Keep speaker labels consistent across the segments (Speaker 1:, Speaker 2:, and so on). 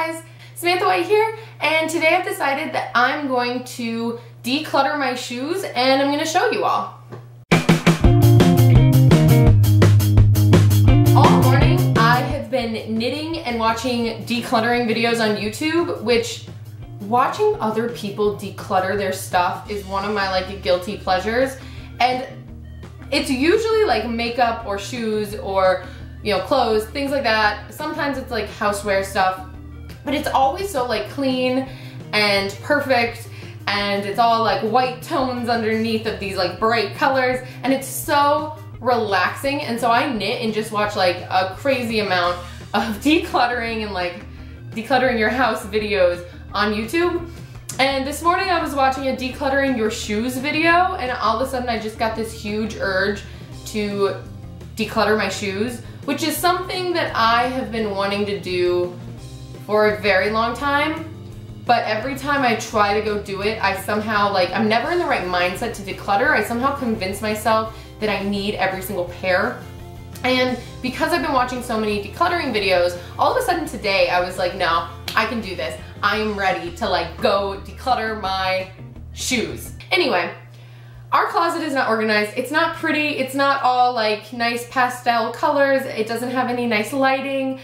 Speaker 1: guys, Samantha White here, and today I've decided that I'm going to declutter my shoes and I'm going to show you all. All morning I have been knitting and watching decluttering videos on YouTube, which watching other people declutter their stuff is one of my guilty pleasures, and it's usually like makeup or shoes or clothes, things like that. Sometimes it's like houseware stuff, but it's always so clean and perfect, and it's all white tones underneath of these bright colors, and it's so relaxing. And so I knit and just watch a crazy amount of decluttering and decluttering your house videos on YouTube. And this morning I was watching a decluttering your shoes video, and all of a sudden I just got this huge urge to declutter my shoes, which is something that I have been wanting to do for a very long time. But every time I try to go do it, I somehow, I'm never in the right mindset to declutter. I somehow convince myself that I need every single pair. And because I've been watching so many decluttering videos, all of a sudden today I was like, no, I can do this. I am ready to go declutter my shoes. Anyway, our closet is not organized. It's not pretty. It's not all nice pastel colors. It doesn't have any nice lighting.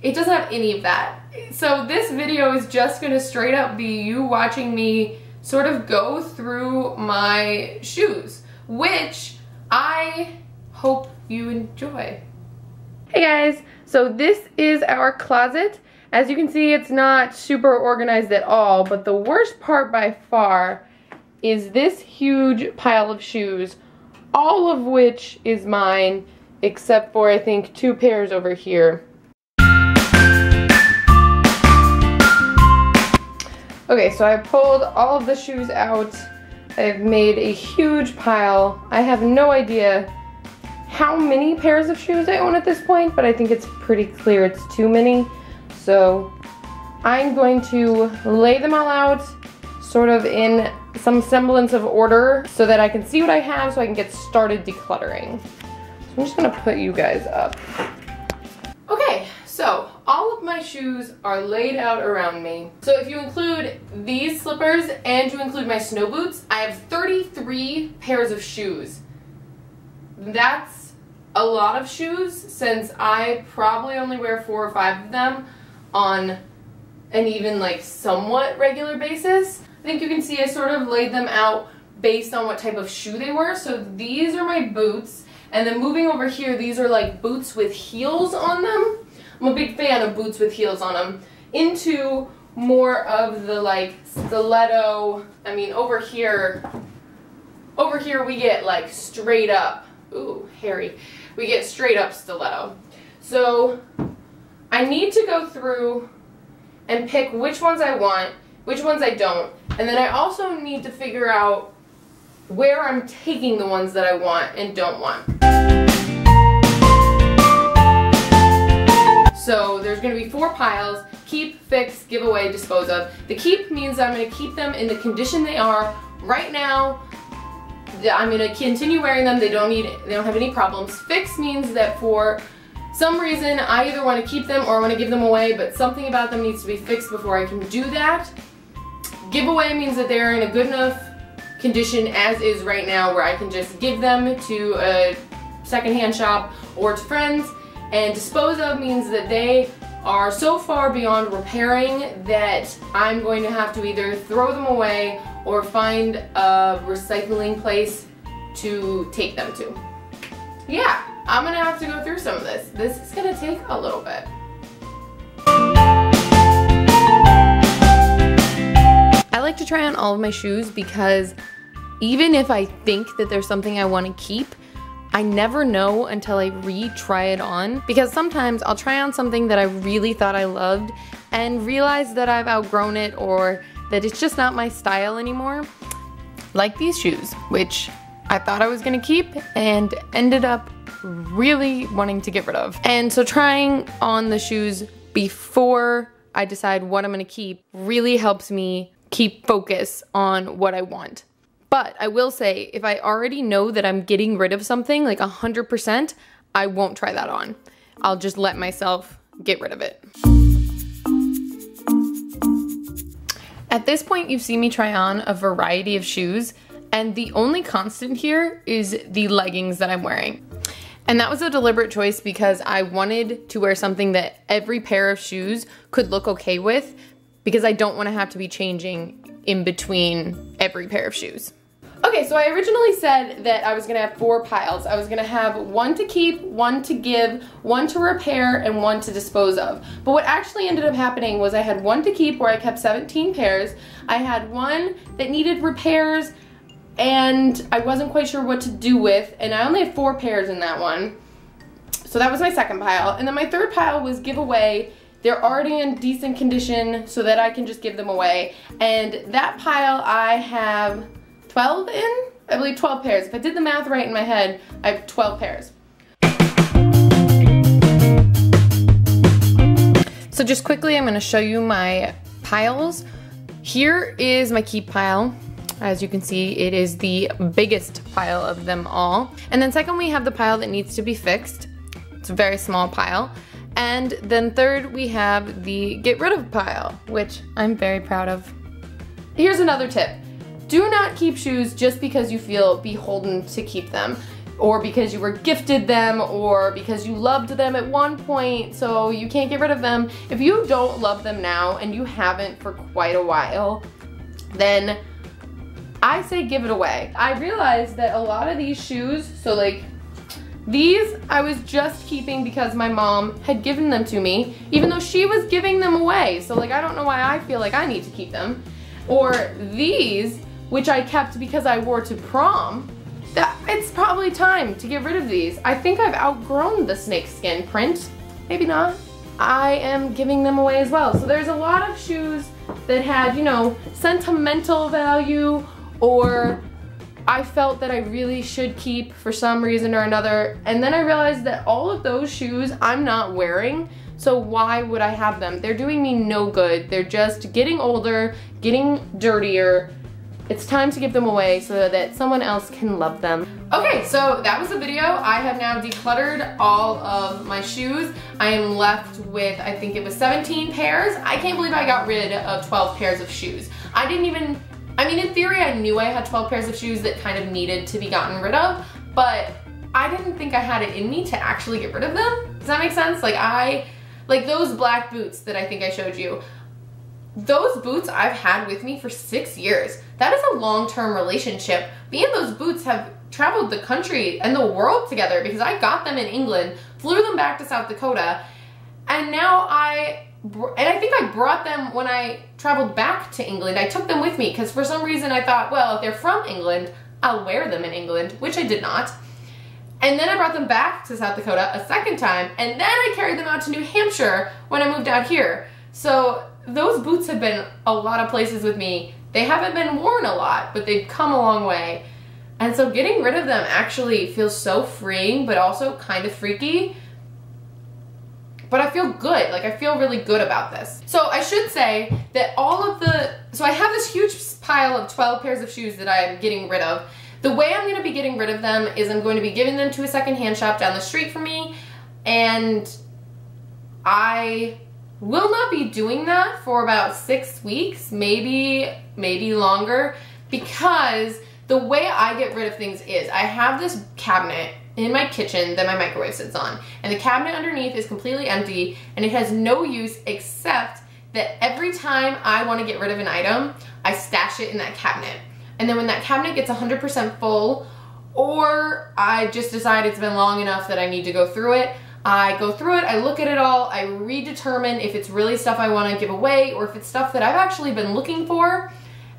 Speaker 1: It doesn't have any of that. So this video is just gonna straight up be you watching me sort of go through my shoes, which I hope you enjoy. Hey guys, so this is our closet. As you can see, it's not super organized at all, but the worst part by far is this huge pile of shoes, all of which is mine, except for I think 2 pairs over here. Okay, so I pulled all of the shoes out. I've made a huge pile. I have no idea how many pairs of shoes I own at this point, but I think it's pretty clear it's too many. So I'm going to lay them all out sort of in some semblance of order so that I can see what I have so I can get started decluttering. So I'm just gonna put you guys up. Okay, so all of my shoes are laid out around me. So if you include these slippers and you include my snow boots, I have 33 pairs of shoes. That's a lot of shoes since I probably only wear 4 or 5 of them on an even somewhat regular basis. I think you can see I sort of laid them out based on what type of shoe they were. So these are my boots, and then moving over here, these are boots with heels on them. I'm a big fan of boots with heels on them. Into more of the stiletto. I mean, over here we get straight up, ooh, hairy. We get straight up stiletto. So I need to go through and pick which ones I want, which ones I don't, and then I also need to figure out where I'm taking the ones that I want and don't want. So there's going to be 4 piles: keep, fix, give away, dispose of. The keep means I'm going to keep them in the condition they are right now. I'm going to continue wearing them. They don't have any problems. Fix means that for some reason I either want to keep them or I want to give them away, but something about them needs to be fixed before I can do that. Give away means that they're in a good enough condition as is right now where I can just give them to a secondhand shop or to friends. And dispose of means that they are so far beyond repairing that I'm going to have to either throw them away or find a recycling place to take them to. Yeah, I'm gonna have to go through some of this. This is gonna take a little bit. I like to try on all of my shoes because even if I think that there's something I want to keep, I never know until I re-try it on, because sometimes I'll try on something that I really thought I loved and realize that I've outgrown it or that it's just not my style anymore. Like these shoes, which I thought I was gonna keep and ended up really wanting to get rid of. And so trying on the shoes before I decide what I'm gonna keep really helps me keep focus on what I want. But I will say, if I already know that I'm getting rid of something 100%, I won't try that on. I'll just let myself get rid of it. At this point, you've seen me try on a variety of shoes, and the only constant here is the leggings that I'm wearing. And that was a deliberate choice because I wanted to wear something that every pair of shoes could look okay with, because I don't want to have to be changing in between every pair of shoes. Okay, so I originally said that I was gonna have 4 piles. I was gonna have 1 to keep, 1 to give, 1 to repair, and 1 to dispose of. But what actually ended up happening was I had 1 to keep, where I kept 17 pairs. I had 1 that needed repairs and I wasn't quite sure what to do with, and I only had 4 pairs in that one. So that was my second pile. And then my third pile was give away. They're already in decent condition so that I can just give them away. And that pile I have 12 in? I believe 12 pairs. If I did the math right in my head, I have 12 pairs. So just quickly, I'm gonna show you my piles. Here is my keep pile. As you can see, it is the biggest pile of them all. And then second, we have the pile that needs to be fixed. It's a very small pile. And then third, we have the get rid of pile, which I'm very proud of. Here's another tip. Do not keep shoes just because you feel beholden to keep them, or because you were gifted them, or because you loved them at one point so you can't get rid of them. If you don't love them now and you haven't for quite a while, then I say give it away. I realized that a lot of these shoes, so like these, I was just keeping because my mom had given them to me, even though she was giving them away. So like I don't know why I feel like I need to keep them. Or these, which I kept because I wore to prom, that it's probably time to get rid of these. I think I've outgrown the snakeskin print. Maybe not. I am giving them away as well. So there's a lot of shoes that had, you know, sentimental value, or I felt that I really should keep for some reason or another. And then I realized that all of those shoes I'm not wearing, so why would I have them? They're doing me no good. They're just getting older, getting dirtier. It's time to give them away so that someone else can love them. Okay, so that was the video. I have now decluttered all of my shoes. I am left with, I think it was 17 pairs. I can't believe I got rid of 12 pairs of shoes. I mean, in theory, I knew I had 12 pairs of shoes that kind of needed to be gotten rid of, but I didn't think I had it in me to actually get rid of them. Does that make sense? Like those black boots that I think I showed you, those boots I've had with me for 6 years. That is a long-term relationship. Me and those boots have traveled the country and the world together because I got them in England, flew them back to South Dakota, and now I think I brought them when I traveled back to England. I took them with me because for some reason I thought, well, if they're from England, I'll wear them in England, which I did not. And then I brought them back to South Dakota a second time, and then I carried them out to New Hampshire when I moved out here. So those boots have been a lot of places with me. They haven't been worn a lot, but they've come a long way. And so getting rid of them actually feels so freeing, but also kind of freaky. But I feel good, like I feel really good about this. So I should say that so I have this huge pile of 12 pairs of shoes that I am getting rid of. The way I'm gonna be getting rid of them is I'm going to be giving them to a secondhand shop down the street from me, and I will not be doing that for about 6 weeks, maybe longer, because the way I get rid of things is I have this cabinet in my kitchen that my microwave sits on, and the cabinet underneath is completely empty and it has no use except that every time I want to get rid of an item, I stash it in that cabinet. And then when that cabinet gets 100% full, or I just decide it's been long enough that I need to go through it, I go through it, I look at it all, I redetermine if it's really stuff I want to give away or if it's stuff that I've actually been looking for.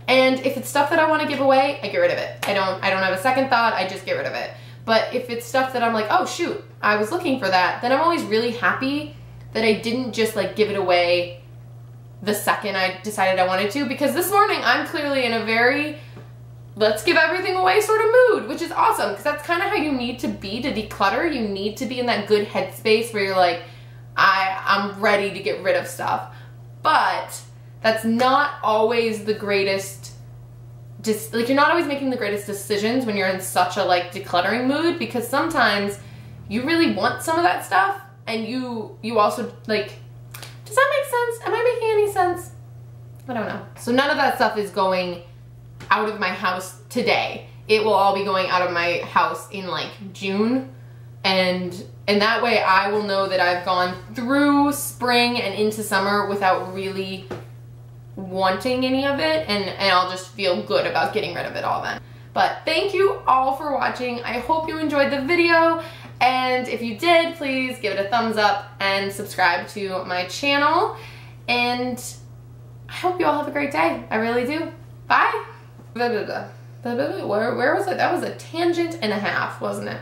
Speaker 1: And if it's stuff that I want to give away, I get rid of it. I don't have a second thought, I just get rid of it. But if it's stuff that I'm like, oh shoot, I was looking for that, then I'm always really happy that I didn't just like give it away the second I decided I wanted to, because this morning I'm clearly in a very let's give everything away sort of mood, which is awesome, because that's kind of how you need to be to declutter. You need to be in that good headspace where you're like, I'm ready to get rid of stuff. But that's not always the greatest, like you're not always making the greatest decisions when you're in such a like decluttering mood, because sometimes you really want some of that stuff and you also like, does that make sense? Am I making any sense? I don't know. So none of that stuff is going out of my house today. It will all be going out of my house in like June, and that way I will know that I've gone through spring and into summer without really wanting any of it, and I'll just feel good about getting rid of it all then. But thank you all for watching. I hope you enjoyed the video, and if you did, please give it a thumbs up and subscribe to my channel, and I hope you all have a great day. I really do. Bye. Where was it? That was a tangent and a half, wasn't it?